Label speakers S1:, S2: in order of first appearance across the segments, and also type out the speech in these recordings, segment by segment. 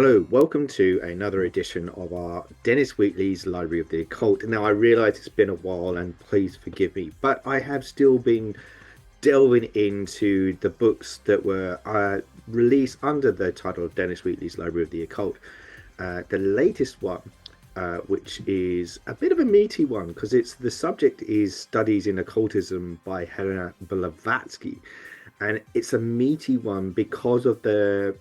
S1: Hello, welcome to another edition of our Dennis Wheatley's Library of the Occult. Now, I realize it's been a while and please forgive me, but I have still been delving into the books that were released under the title of Dennis Wheatley's Library of the Occult. The latest one, which is a bit of a meaty one because it's the subject is Studies in Occultism by Helena Blavatsky, and it's a meaty one because of the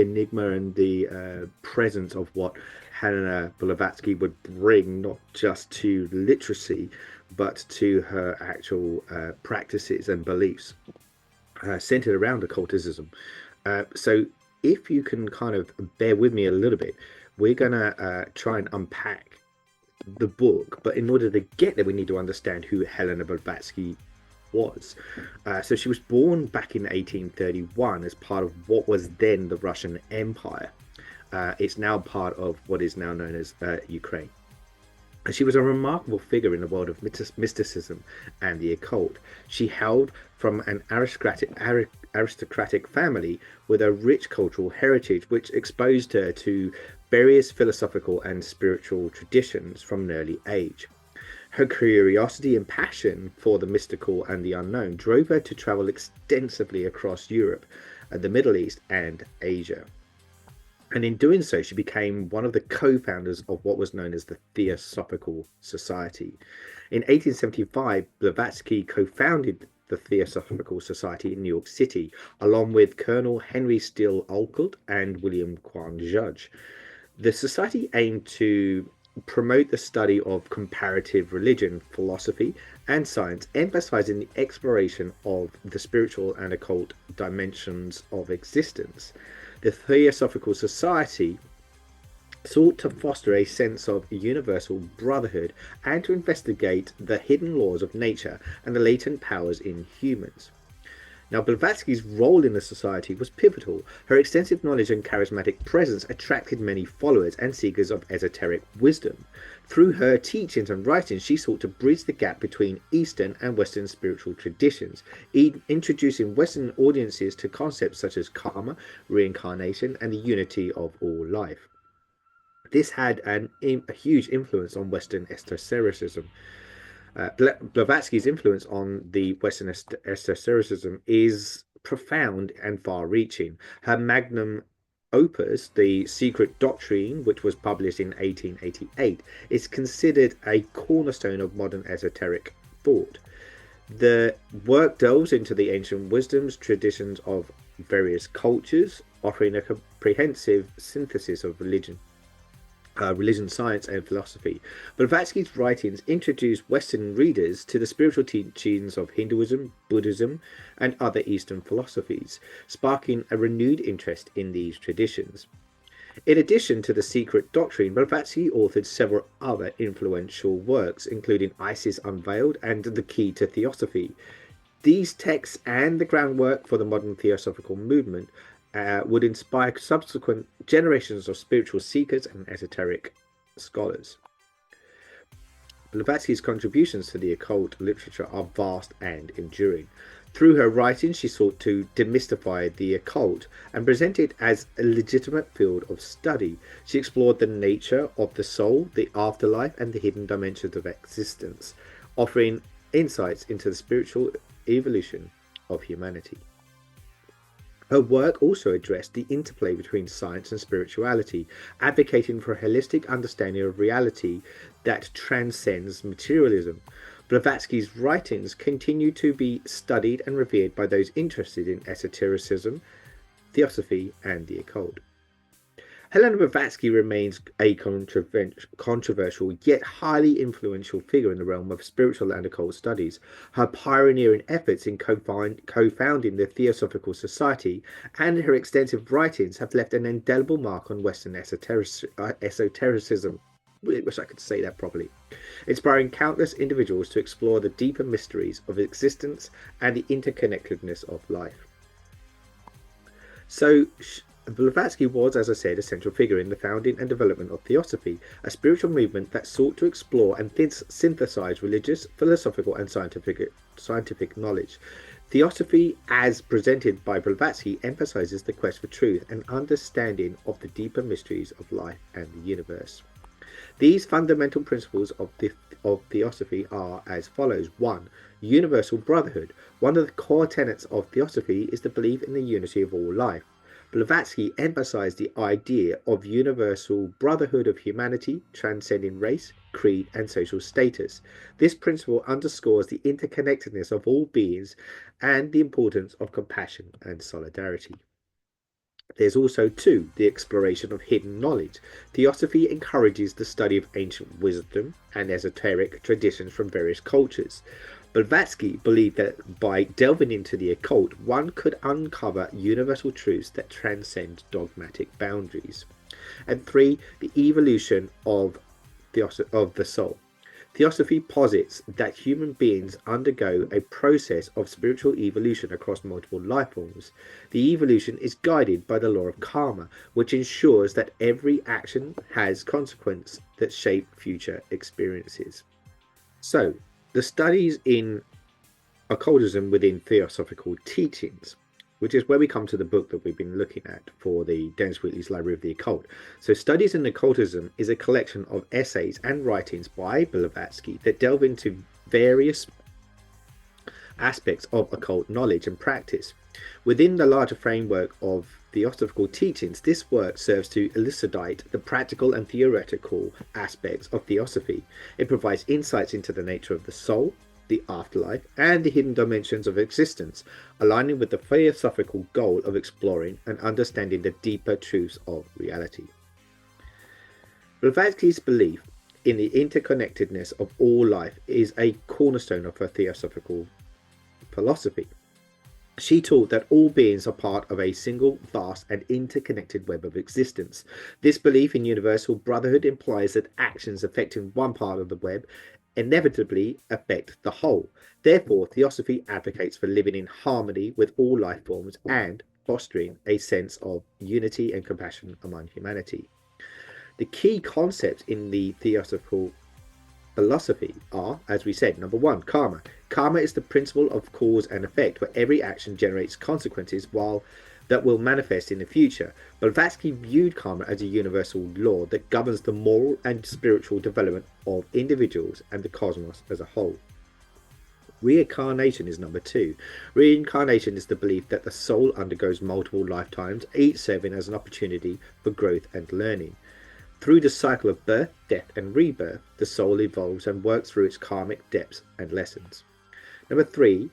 S1: enigma and the presence of what Helena Blavatsky would bring, not just to literacy, but to her actual practices and beliefs centered around occultism. So, if you can kind of bear with me a little bit, we're going to try and unpack the book. But in order to get there, we need to understand who Helena Blavatsky was. So she was born back in 1831 as part of what was then the Russian Empire. It's now part of what is now known as Ukraine. And she was a remarkable figure in the world of mysticism and the occult. She hailed from an aristocratic family with a rich cultural heritage, which exposed her to various philosophical and spiritual traditions from an early age. Her curiosity and passion for the mystical and the unknown drove her to travel extensively across Europe, the Middle East, and Asia. And in doing so, she became one of the co-founders of what was known as the Theosophical Society. In 1875, Blavatsky co-founded the Theosophical Society in New York City, along with Colonel Henry Steele Olcott and William Quan Judge. The society aimed to promote the study of comparative religion, philosophy, and science, emphasizing the exploration of the spiritual and occult dimensions of existence. The Theosophical Society sought to foster a sense of universal brotherhood and to investigate the hidden laws of nature and the latent powers in humans. Now, Blavatsky's role in the society was pivotal. Her extensive knowledge and charismatic presence attracted many followers and seekers of esoteric wisdom. Through her teachings and writings, she sought to bridge the gap between Eastern and Western spiritual traditions, introducing Western audiences to concepts such as karma, reincarnation, and the unity of all life. This had a huge influence on Western esotericism. Blavatsky's influence on the Western esotericism is profound and far-reaching. Her magnum opus, The Secret Doctrine, which was published in 1888, is considered a cornerstone of modern esoteric thought. The work delves into the ancient wisdoms, traditions of various cultures, offering a comprehensive synthesis of religion, science, and philosophy. Blavatsky's writings introduced Western readers to the spiritual teachings of Hinduism, Buddhism, and other Eastern philosophies, sparking a renewed interest in these traditions. In addition to The Secret Doctrine, Blavatsky authored several other influential works, including Isis Unveiled and The Key to Theosophy. These texts and the groundwork for the modern theosophical movement would inspire subsequent generations of spiritual seekers and esoteric scholars. Blavatsky's contributions to the occult literature are vast and enduring. Through her writings, she sought to demystify the occult and present it as a legitimate field of study. She explored the nature of the soul, the afterlife, and the hidden dimensions of existence, offering insights into the spiritual evolution of humanity. Her work also addressed the interplay between science and spirituality, advocating for a holistic understanding of reality that transcends materialism. Blavatsky's writings continue to be studied and revered by those interested in esotericism, theosophy, and the occult. Helena Blavatsky remains a controversial yet highly influential figure in the realm of spiritual and occult studies. Her pioneering efforts in co-founding the Theosophical Society and her extensive writings have left an indelible mark on Western esotericism. I wish I could say that properly. Inspiring countless individuals to explore the deeper mysteries of existence and the interconnectedness of life. So, Blavatsky was, as I said, a central figure in the founding and development of Theosophy, a spiritual movement that sought to explore and synthesize religious, philosophical, and scientific knowledge. Theosophy, as presented by Blavatsky, emphasizes the quest for truth and understanding of the deeper mysteries of life and the universe. These fundamental principles of theosophy are as follows. 1. Universal brotherhood. One of the core tenets of theosophy is the belief in the unity of all life. Blavatsky emphasized the idea of universal brotherhood of humanity, transcending race, creed, and social status. This principle underscores the interconnectedness of all beings and the importance of compassion and solidarity. There's also, 2, the exploration of hidden knowledge. Theosophy encourages the study of ancient wisdom and esoteric traditions from various cultures. Blavatsky believed that by delving into the occult, one could uncover universal truths that transcend dogmatic boundaries. And 3, the evolution of the soul. Theosophy posits that human beings undergo a process of spiritual evolution across multiple life forms. The evolution is guided by the law of karma, which ensures that every action has consequences that shape future experiences. So, the studies in occultism within theosophical teachings, which is where we come to the book that we've been looking at for the Dennis Wheatley's Library of the Occult. So Studies in Occultism is a collection of essays and writings by Blavatsky that delve into various aspects of occult knowledge and practice. Within the larger framework of theosophical teachings, this work serves to elucidate the practical and theoretical aspects of theosophy. It provides insights into the nature of the soul, the afterlife, and the hidden dimensions of existence, aligning with the theosophical goal of exploring and understanding the deeper truths of reality. Blavatsky's belief in the interconnectedness of all life is a cornerstone of her theosophical philosophy. She taught that all beings are part of a single, vast, and interconnected web of existence. This belief in universal brotherhood implies that actions affecting one part of the web inevitably affect the whole. Therefore, theosophy advocates for living in harmony with all life forms and fostering a sense of unity and compassion among humanity. The key concepts in the theosophical philosophy are, as we said, number 1, karma. Karma is the principle of cause and effect, where every action generates consequences that will manifest in the future. Blavatsky viewed karma as a universal law that governs the moral and spiritual development of individuals and the cosmos as a whole. Reincarnation is number 2. Reincarnation is the belief that the soul undergoes multiple lifetimes, each serving as an opportunity for growth and learning. Through the cycle of birth, death, and rebirth, the soul evolves and works through its karmic depths and lessons. Number 3,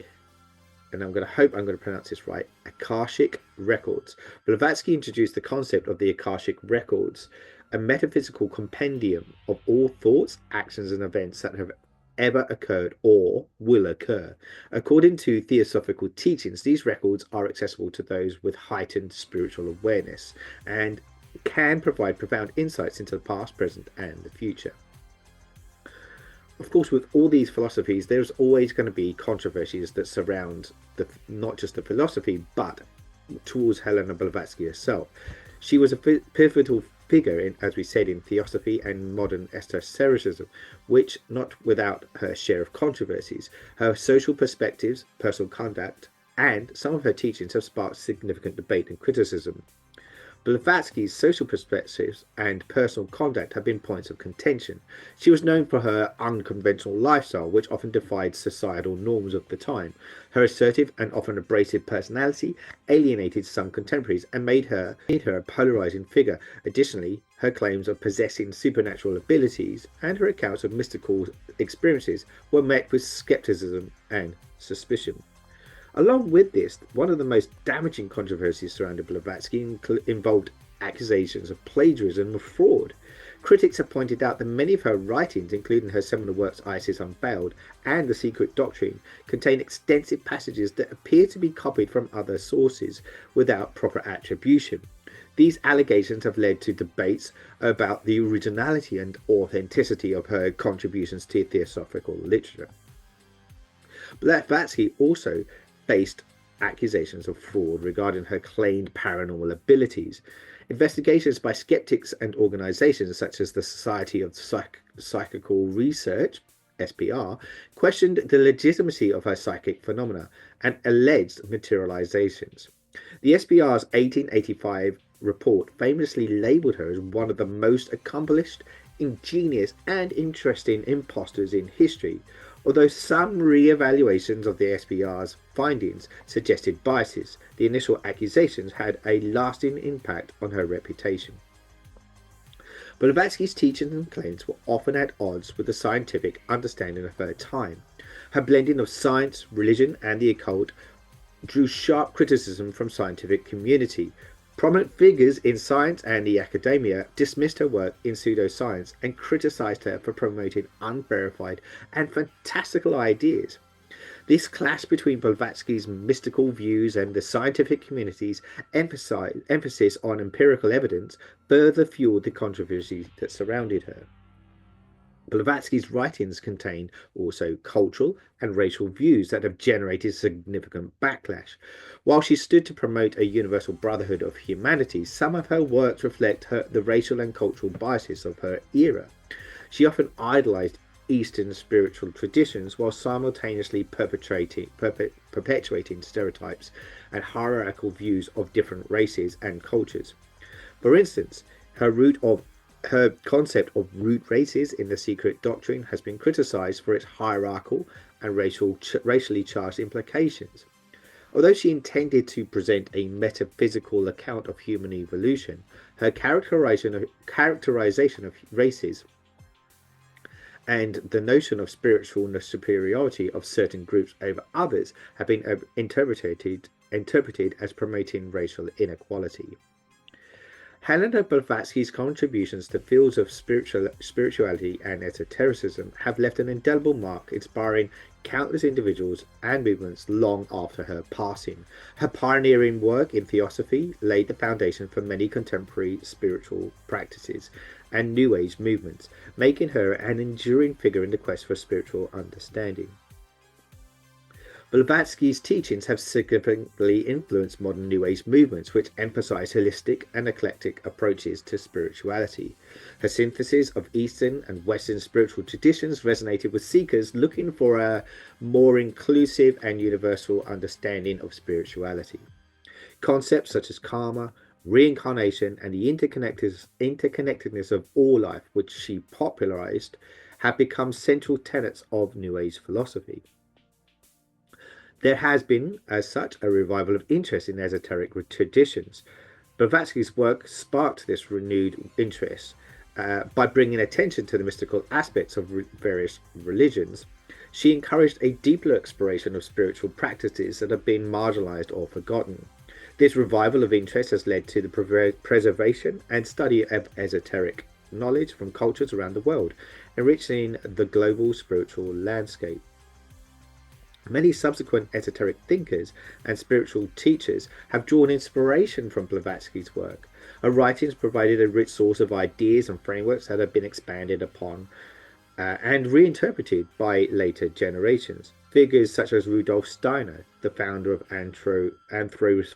S1: and I'm going to pronounce this right, Akashic records. Blavatsky introduced the concept of the Akashic records, a metaphysical compendium of all thoughts, actions, and events that have ever occurred or will occur. According to theosophical teachings, these records are accessible to those with heightened spiritual awareness and can provide profound insights into the past, present, and the future. Of course, with all these philosophies, there's always going to be controversies that surround not just the philosophy, but towards Helena Blavatsky herself. She was a pivotal figure, as we said, in theosophy and modern esotericism, which not without her share of controversies. Her social perspectives, personal conduct, and some of her teachings have sparked significant debate and criticism. Blavatsky's social perspectives and personal conduct have been points of contention. She was known for her unconventional lifestyle, which often defied societal norms of the time. Her assertive and often abrasive personality alienated some contemporaries and made her a polarizing figure. Additionally, her claims of possessing supernatural abilities and her accounts of mystical experiences were met with skepticism and suspicion. Along with this, one of the most damaging controversies surrounding Blavatsky involved accusations of plagiarism and fraud. Critics have pointed out that many of her writings, including her seminal works Isis Unveiled and The Secret Doctrine, contain extensive passages that appear to be copied from other sources without proper attribution. These allegations have led to debates about the originality and authenticity of her contributions to theosophical literature. Blavatsky also faced accusations of fraud regarding her claimed paranormal abilities. Investigations by skeptics and organizations such as the Society of Psychical Research SPR, questioned the legitimacy of her psychic phenomena and alleged materializations. The SPR's 1885 report famously labelled her as one of the most accomplished, ingenious, and interesting impostors in history, although some re-evaluations of the SPR's findings suggested biases. The initial accusations had a lasting impact on her reputation. Blavatsky's teachings and claims were often at odds with the scientific understanding of her time. Her blending of science, religion, and the occult drew sharp criticism from scientific community. Prominent figures in science and the academia dismissed her work in pseudoscience and criticized her for promoting unverified and fantastical ideas. This clash between Blavatsky's mystical views and the scientific community's emphasis on empirical evidence further fueled the controversy that surrounded her. Blavatsky's writings contain also cultural and racial views that have generated significant backlash. While she stood to promote a universal brotherhood of humanity, some of her works reflect the racial and cultural biases of her era. She often idolized Eastern spiritual traditions while simultaneously perpetuating stereotypes and hierarchical views of different races and cultures. For instance, her concept of root races in the secret doctrine has been criticized for its hierarchical and racially charged implications. Although she intended to present a metaphysical account of human evolution, her characterization of races and the notion of spiritual superiority of certain groups over others have been interpreted as promoting racial inequality. Helena Blavatsky's contributions to fields of spirituality and esotericism have left an indelible mark, inspiring countless individuals and movements long after her passing. Her pioneering work in theosophy laid the foundation for many contemporary spiritual practices and New Age movements, making her an enduring figure in the quest for spiritual understanding. Blavatsky's teachings have significantly influenced modern New Age movements, which emphasize holistic and eclectic approaches to spirituality. Her synthesis of Eastern and Western spiritual traditions resonated with seekers looking for a more inclusive and universal understanding of spirituality. Concepts such as karma, reincarnation, and the interconnectedness of all life, which she popularized, have become central tenets of New Age philosophy. There has been, as such, a revival of interest in esoteric traditions. Blavatsky's work sparked this renewed interest by bringing attention to the mystical aspects of various religions. She encouraged a deeper exploration of spiritual practices that have been marginalized or forgotten. This revival of interest has led to the preservation and study of esoteric knowledge from cultures around the world, enriching the global spiritual landscape. Many subsequent esoteric thinkers and spiritual teachers have drawn inspiration from Blavatsky's work. Her writings provided a rich source of ideas and frameworks that have been expanded upon and reinterpreted by later generations. Figures such as Rudolf Steiner, the founder of anthroposophy,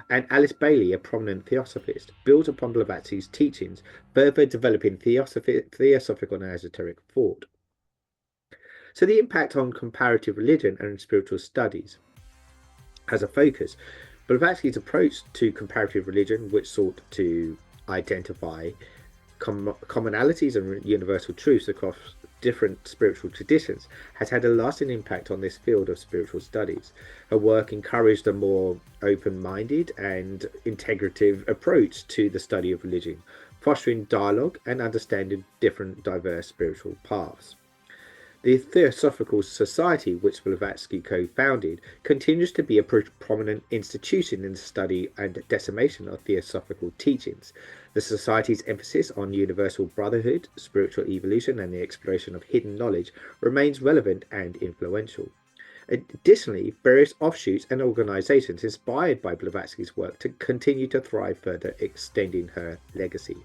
S1: and Alice Bailey, a prominent theosophist, built upon Blavatsky's teachings, further developing theosophical and esoteric thought. So the impact on comparative religion and spiritual studies. As a focus, Blavatsky's approach to comparative religion, which sought to identify commonalities and universal truths across different spiritual traditions, has had a lasting impact on this field of spiritual studies. Her work encouraged a more open-minded and integrative approach to the study of religion, fostering dialogue and understanding different diverse spiritual paths. The Theosophical Society, which Blavatsky co-founded, continues to be a prominent institution in the study and dissemination of theosophical teachings. The Society's emphasis on universal brotherhood, spiritual evolution, and the exploration of hidden knowledge remains relevant and influential. Additionally, various offshoots and organizations inspired by Blavatsky's work to continue to thrive, further extending her legacy.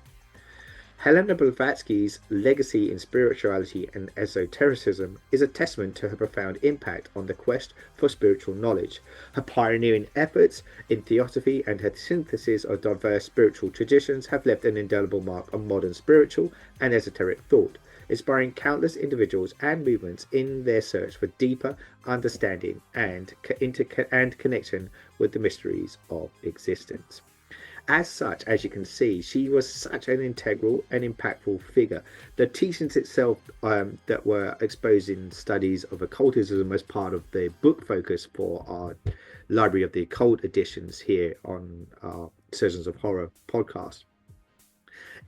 S1: Helena Blavatsky's legacy in spirituality and esotericism is a testament to her profound impact on the quest for spiritual knowledge. Her pioneering efforts in theosophy and her synthesis of diverse spiritual traditions have left an indelible mark on modern spiritual and esoteric thought, inspiring countless individuals and movements in their search for deeper understanding and connection with the mysteries of existence. As such, as you can see, she was such an integral and impactful figure. The teachings itself that were exposing studies of occultism as part of the book focus for our Library of the Occult editions here on our Surgeons of Horror podcast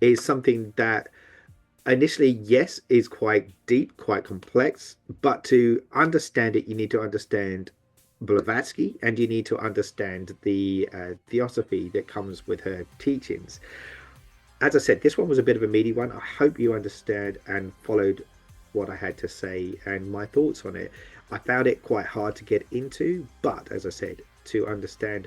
S1: is something that initially, yes, is quite deep, quite complex, but to understand it, you need to understand Blavatsky, and you need to understand the theosophy that comes with her teachings. As I said, this one was a bit of a meaty one. I hope you understand and followed what I had to say and my thoughts on it. I found it quite hard to get into, but as I said, to understand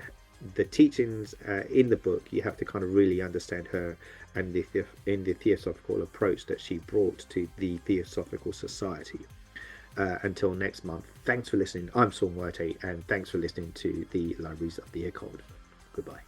S1: the teachings in the book, you have to kind of really understand her and the theosophical approach that she brought to the Theosophical Society. Until next month, thanks for listening. I'm Saul Muerte, and thanks for listening to the Libraries of the Occult. Goodbye.